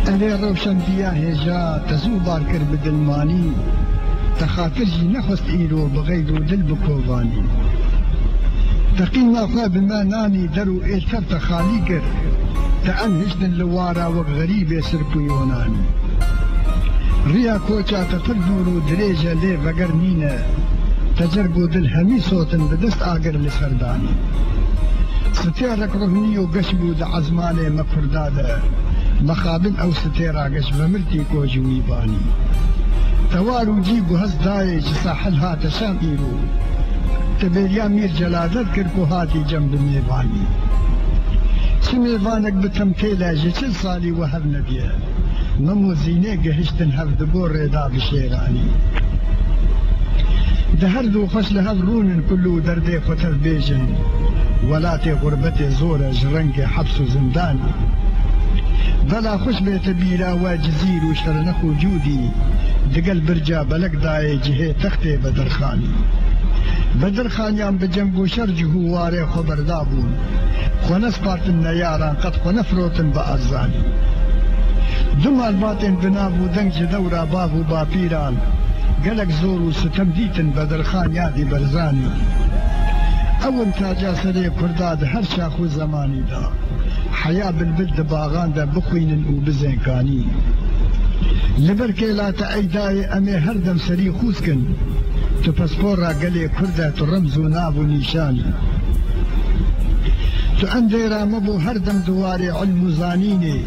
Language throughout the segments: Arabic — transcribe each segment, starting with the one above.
ألي روشن ديا هجا تزو باركر بدلماني تخافرجي نخست إيرو بغيدو دل بكوباني تقيم أخوة بما ناني درو إلتر تخاليقر تأنهجن اللوارا وغريب سركو يوناني ريا كوچا تفردورو دريجة لي وغرنينة تجربو دل همي صوتن بدست آگر لسرداني ستيرك رهنيو قشبو دا عزماني مكرداده مخابن او ستيرا قشب مرتي كوجوي باني توارو جيبو هز داي جساحل هات شام ايرو تبيريا مير جلادت كركو هاتي جنب ميباني سميبانك بتمثيلا جيشل صالي وهب نبيه نمو زيني قهشتن هفد بور ريدا بشيراني دهردو خسل هفرون كلو دردي ختف بيجن ولاتي غربتي زورة جرنقي حبس زنداني بلا خوش بيت بيرا وجزير وشرنخ وجودي دقل برجا بلق داي جهي تختي بدرخاني بدرخانيان بجنبو شرجه واري خبر دابون خونس باتن نياران قد خونفروتن بأرزاني دمال باتن بنابو دنج دورا بابو بابيران قلق زورو ستمديتن بدرخانيان دي برزاني اول تاجا سري كرداد هر شاخو زماني دا حياة بالبلد باغان دا بخوين وبزين كاني لبركي لا تأيداي امي هردم سري خوسكن تو باسبورا قلي كردا ترمز وناب ونيشاني تو انديرا مبو هردم دواري علم زانيني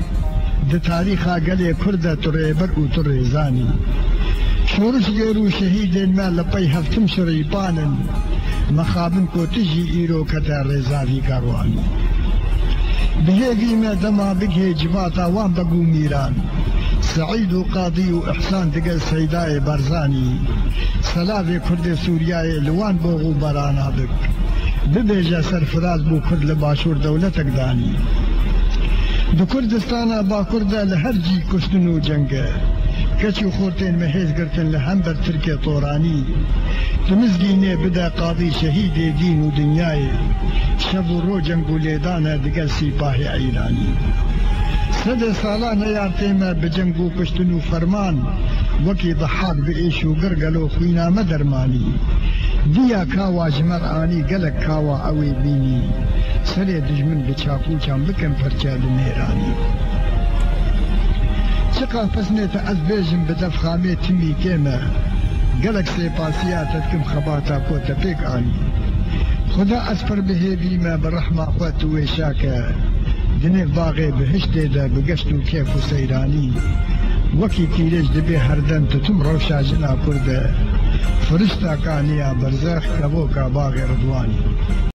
دا تاريخا قلي كردا تريبر وتريزاني شورش غيرو شهيدين ما لبي هفتم شريبانا مخابن کو تجي ايرو كتا رزافي كارواني بهيغي ما دما بگه جباتا وان بقو ميران سعيد وقاضي وإحسان دقل سيداي برزاني سلافي كرد سورياي لوان بوغو برانا بك ببيجا سرفراز بو كرد لباشور دولتك داني دو كردستانا با كردا لهرجي كشتنو جنگه كشو خورتين مهيز قرتن لهمبر تركي طوراني تمزقيني بدا قاضي شهيد دين ودنياي شبو رو جنگو ليدانا دقل سيباهي عيراني سد سالان يارتيما بجنگو كشتنو فرمان وكي ضحاك بإيشو قرقلو خوينا مدرماني ديا كاوا جمراني قلق كاوا اوي بيني سري دجمن بچاقو چان بكن فرچا دميراني شقا فسنيت أزبيجن بدف خامي تمي كيما قلق سيباسيات تكم خباتا كوتا بيك آني خدا أسفر بهيبي ما بالرحمة أخواتو ويشاكا دنيف باغي بهشتي دا بقشتو كيفو سيراني وكي كيريج دبي هردن تتم روشا جنا كرده فرشتا كانيا برزاخ كبوكا باغي رضواني